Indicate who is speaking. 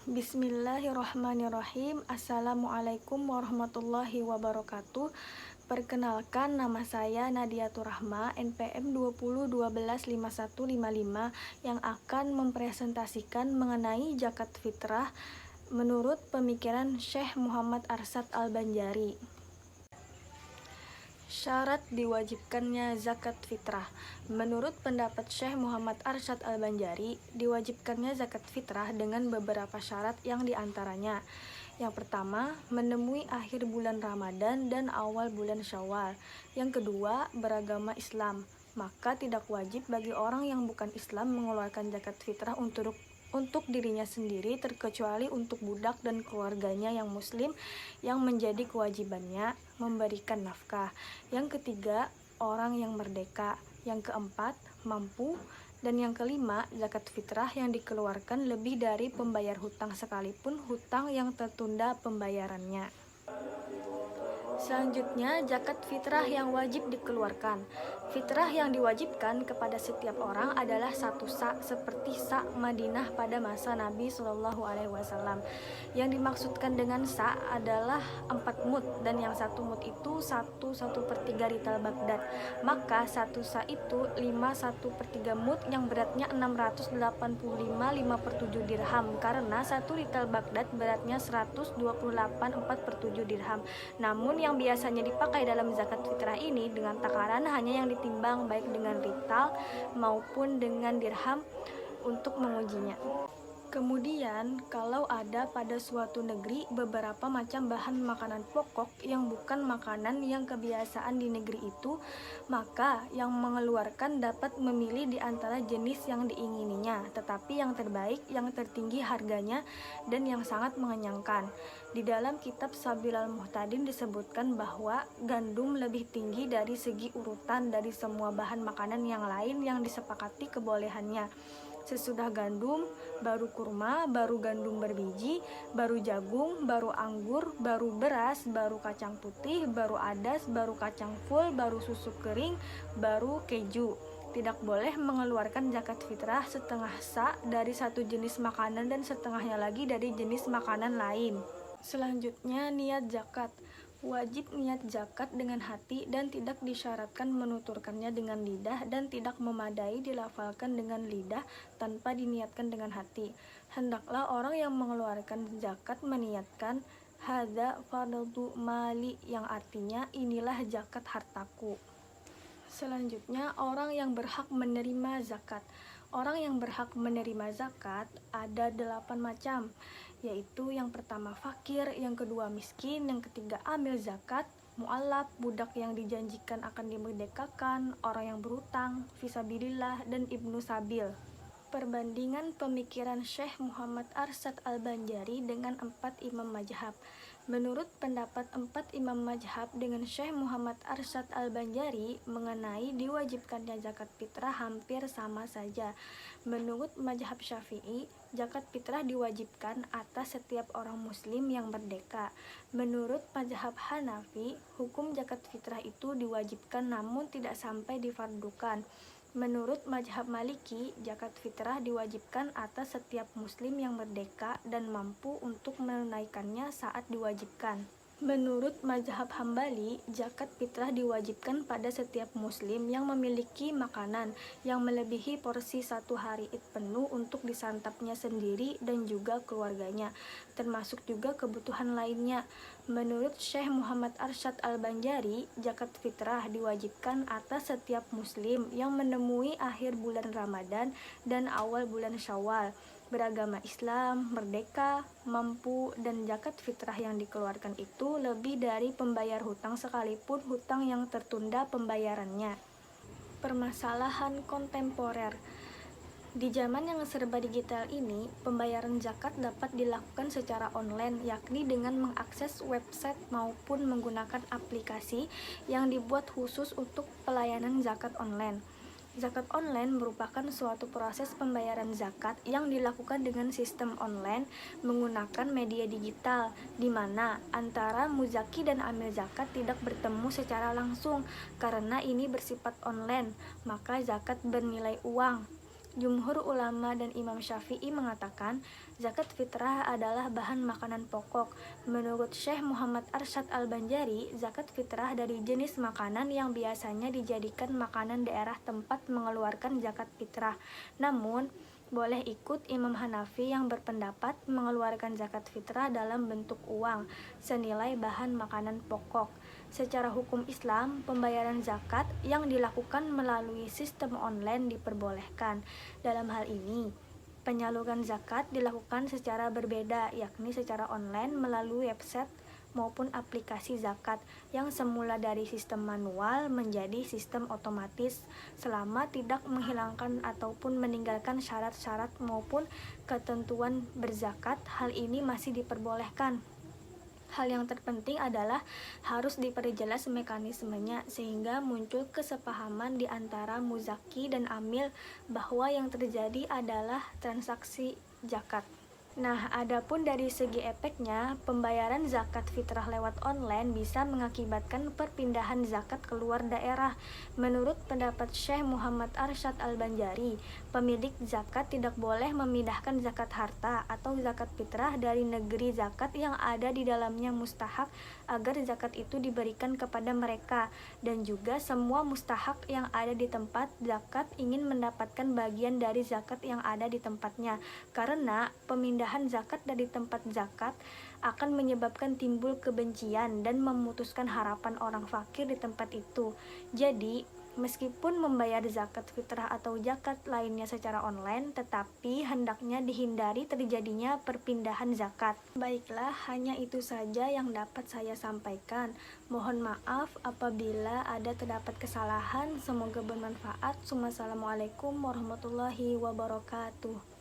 Speaker 1: Bismillahirrahmanirrahim. Assalamualaikum warahmatullahi wabarakatuh. Perkenalkan, nama saya Nadiatur Rahma, NPM 20125155, yang akan mempresentasikan mengenai zakat fitrah menurut pemikiran Syekh Muhammad Arsyad Al-Banjari. Syarat diwajibkannya zakat fitrah. Menurut pendapat Syekh Muhammad Arsyad Al-Banjari, diwajibkannya zakat fitrah dengan beberapa syarat yang diantaranya: yang pertama, menemui akhir bulan Ramadan dan awal bulan Syawal. Yang kedua, beragama Islam. Maka tidak wajib bagi orang yang bukan Islam mengeluarkan zakat fitrah untuk dirinya sendiri, terkecuali untuk budak dan keluarganya yang muslim yang menjadi kewajibannya memberikan nafkah. Yang ketiga, orang yang merdeka. Yang keempat, mampu. Dan yang kelima, zakat fitrah yang dikeluarkan lebih dari pembayar hutang sekalipun hutang yang tertunda pembayarannya. Selanjutnya, zakat fitrah yang wajib dikeluarkan. Fitrah yang diwajibkan kepada setiap orang adalah satu sa', seperti sa' Madinah pada masa Nabi Shallallahu Alaihi Wasallam. Yang dimaksudkan dengan sa' adalah 4 mud, dan yang 1 mud itu 1/1/3 rital Baghdad. Maka 1 sa' itu 5/1/3 mud, yang beratnya 685 5/7 dirham, karena 1 rital Baghdad beratnya 128 4/7 dirham. Namun yang biasanya dipakai dalam zakat fitrah ini dengan takaran hanya yang ditimbang baik dengan rital maupun dengan dirham untuk mengujinya. Kemudian, kalau ada pada suatu negeri beberapa macam bahan makanan pokok yang bukan makanan yang kebiasaan di negeri itu, maka yang mengeluarkan dapat memilih di antara jenis yang diingininya, tetapi yang terbaik, yang tertinggi harganya, dan yang sangat mengenyangkan. Di dalam kitab Sabilal Muhtadin disebutkan bahwa gandum lebih tinggi dari segi urutan dari semua bahan makanan yang lain yang disepakati kebolehannya. Sesudah gandum, baru kurma, baru gandum berbiji, baru jagung, baru anggur, baru beras, baru kacang putih, baru adas, baru kacang full, baru susu kering, baru keju. Tidak boleh mengeluarkan zakat fitrah setengah sa' dari satu jenis makanan dan setengahnya lagi dari jenis makanan lain. Selanjutnya, niat zakat. Wajib niat zakat dengan hati dan tidak disyaratkan menuturkannya dengan lidah, dan tidak memadai dilafalkan dengan lidah tanpa diniatkan dengan hati. Hendaklah orang yang mengeluarkan zakat meniatkan hadza fardhu mali, yang artinya inilah zakat hartaku. Selanjutnya, orang yang berhak menerima zakat. Orang yang berhak menerima zakat ada 8 macam, yaitu yang pertama fakir, yang kedua miskin, yang ketiga amil zakat, mu'allaf, budak yang dijanjikan akan dimerdekakan, orang yang berutang, fisabilillah, dan ibnu sabil. Perbandingan pemikiran Syekh Muhammad Arsyad Al-Banjari dengan 4 imam mazhab. Menurut pendapat 4 imam mazhab dengan Syekh Muhammad Arsyad Al-Banjari mengenai diwajibkannya zakat fitrah hampir sama saja. Menurut mazhab Syafi'i, zakat fitrah diwajibkan atas setiap orang muslim yang merdeka. Menurut mazhab Hanafi, hukum zakat fitrah itu diwajibkan namun tidak sampai difardukan. Menurut mazhab Maliki, zakat fitrah diwajibkan atas setiap muslim yang merdeka dan mampu untuk menunaikannya saat diwajibkan. Menurut mazhab Hambali, zakat fitrah diwajibkan pada setiap muslim yang memiliki makanan yang melebihi porsi 1 hari Id penuh untuk disantapnya sendiri dan juga keluarganya, termasuk juga kebutuhan lainnya. Menurut Syekh Muhammad Arsyad Al-Banjari, zakat fitrah diwajibkan atas setiap muslim yang menemui akhir bulan Ramadan dan awal bulan Syawal, beragama Islam, merdeka, mampu, dan zakat fitrah yang dikeluarkan itu lebih dari pembayar hutang sekalipun hutang yang tertunda pembayarannya. Permasalahan kontemporer. Di zaman yang serba digital ini, pembayaran zakat dapat dilakukan secara online, yakni dengan mengakses website maupun menggunakan aplikasi yang dibuat khusus untuk pelayanan zakat online. Zakat online merupakan suatu proses pembayaran zakat yang dilakukan dengan sistem online menggunakan media digital, di mana antara muzaki dan amil zakat tidak bertemu secara langsung. Karena ini bersifat online, maka zakat bernilai uang. Jumhur ulama dan Imam Syafi'i mengatakan zakat fitrah adalah bahan makanan pokok. Menurut Syekh Muhammad Arsyad Al-Banjari, zakat fitrah dari jenis makanan yang biasanya dijadikan makanan daerah tempat mengeluarkan zakat fitrah. Namun, boleh ikut Imam Hanafi yang berpendapat mengeluarkan zakat fitrah dalam bentuk uang senilai bahan makanan pokok. Secara hukum Islam, pembayaran zakat yang dilakukan melalui sistem online diperbolehkan. Dalam hal ini, penyaluran zakat dilakukan secara berbeda, yakni secara online melalui website maupun aplikasi zakat yang semula dari sistem manual menjadi sistem otomatis selama tidak menghilangkan ataupun meninggalkan syarat-syarat maupun ketentuan berzakat. Hal ini masih diperbolehkan. Hal yang terpenting adalah harus diperjelas mekanismenya sehingga muncul kesepahaman di antara muzaki dan amil bahwa yang terjadi adalah transaksi zakat. Nah, adapun dari segi efeknya, pembayaran zakat fitrah lewat online bisa mengakibatkan perpindahan zakat keluar daerah. Menurut pendapat Syekh Muhammad Arsyad Al-Banjari, pemilik zakat tidak boleh memindahkan zakat harta atau zakat fitrah dari negeri zakat yang ada di dalamnya mustahak agar zakat itu diberikan kepada mereka, dan juga semua mustahak yang ada di tempat zakat ingin mendapatkan bagian dari zakat yang ada di tempatnya, karena pemindahan zakat dari tempat zakat akan menyebabkan timbul kebencian dan memutuskan harapan orang fakir di tempat itu. Jadi, meskipun membayar zakat fitrah atau zakat lainnya secara online, tetapi hendaknya dihindari terjadinya perpindahan zakat. Baiklah, hanya itu saja yang dapat saya sampaikan. Mohon maaf apabila ada terdapat kesalahan. Semoga bermanfaat. Wassalamualaikum warahmatullahi wabarakatuh.